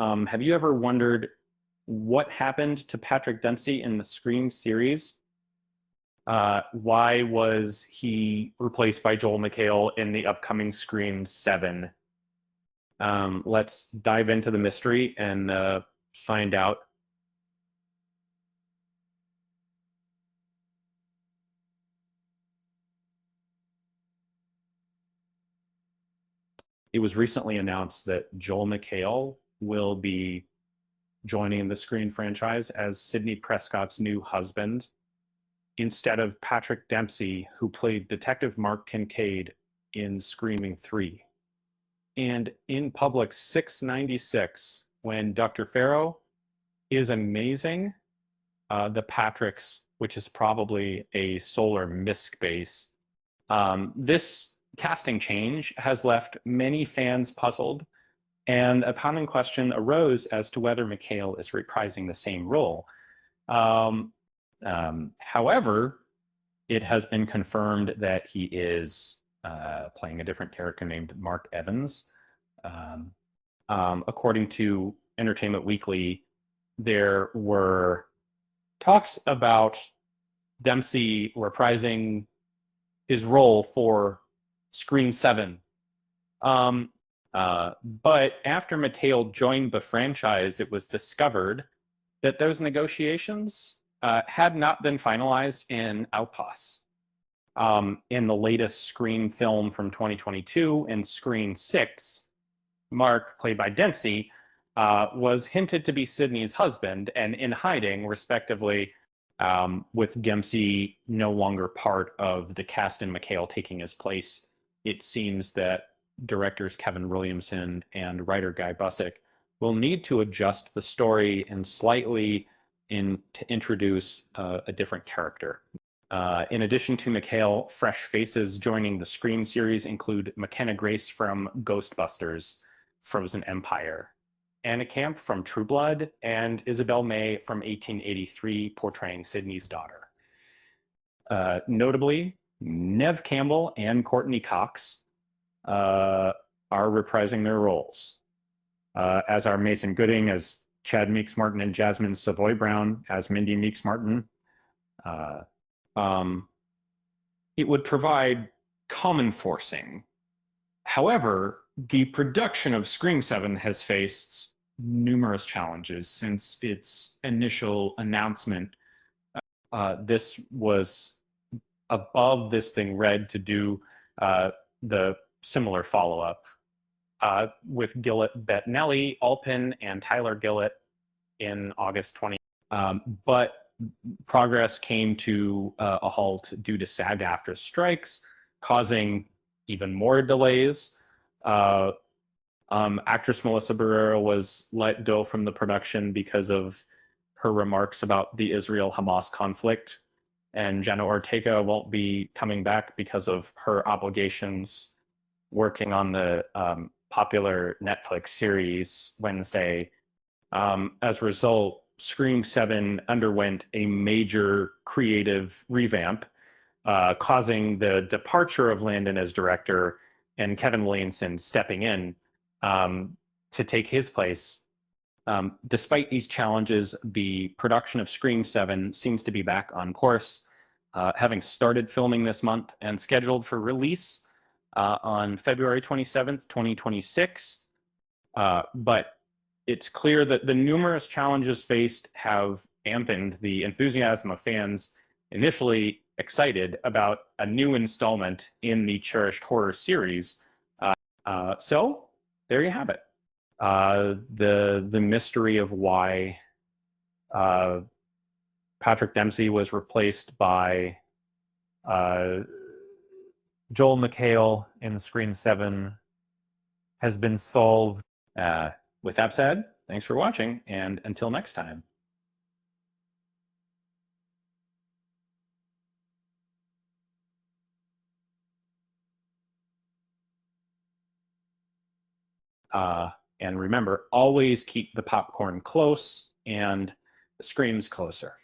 Have you ever wondered what happened to Patrick Dempsey in the Scream series? Why was he replaced by Joel McHale in the upcoming Scream 7? Let's dive into the mystery and find out. It was recently announced that Joel McHale will be joining the Scream franchise as Sidney Prescott's new husband instead of Patrick Dempsey, who played Detective Mark Kincaid in Screaming 3. And in Public 696, when Dr. Farrow is amazing, the Patricks, which is probably a solar misc base, this casting change has left many fans puzzled, and a common question arose as to whether McHale is reprising the same role. However, it has been confirmed that he is playing a different character named Mark Evans. According to Entertainment Weekly, there were talks about Dempsey reprising his role for Scream 7. But after Mateo joined the franchise, it was discovered that those negotiations had not been finalized in Outposts. In the latest Scream film from 2022, in Scream 6, Mark, played by Dempsey, was hinted to be Sidney's husband and in hiding, respectively, with Dempsey no longer part of the cast and McHale taking his place. It seems that directors Kevin Williamson and writer Guy Busick will need to adjust the story and slightly to introduce a different character. In addition to McHale, fresh faces joining the Scream series include McKenna Grace from Ghostbusters, Frozen Empire, Anna Camp from True Blood, and Isabel May from 1883, portraying Sidney's daughter. Notably, Neve Campbell and Courtney Cox are reprising their roles, as are Mason Gooding as Chad Meeks Martin and Jasmine Savoy Brown as Mindy Meeks Martin. It would provide common forcing. However, the production of Scream 7 has faced numerous challenges since its initial announcement. This was above this thing read to do the similar follow-up with Gillett Bettinelli, Alpin, and Tyler Gillett in August 20. But progress came to a halt due to SAG-AFTRA strikes, causing even more delays. Actress Melissa Barrera was let go from the production because of her remarks about the Israel-Hamas conflict, and Jenna Ortega won't be coming back because of her obligations working on the popular Netflix series Wednesday. As a result, Scream 7 underwent a major creative revamp, causing the departure of Landon as director and Kevin Williamson stepping in to take his place. Despite these challenges, the production of Scream 7 seems to be back on course, having started filming this month and scheduled for release on February 27th, 2026. But it's clear that the numerous challenges faced have dampened the enthusiasm of fans initially excited about a new installment in the cherished horror series. So there you have it. The mystery of why Patrick Dempsey was replaced by Joel McHale in Scream 7 has been solved. With that said, thanks for watching, and until next time. And remember, always keep the popcorn close and the screams closer.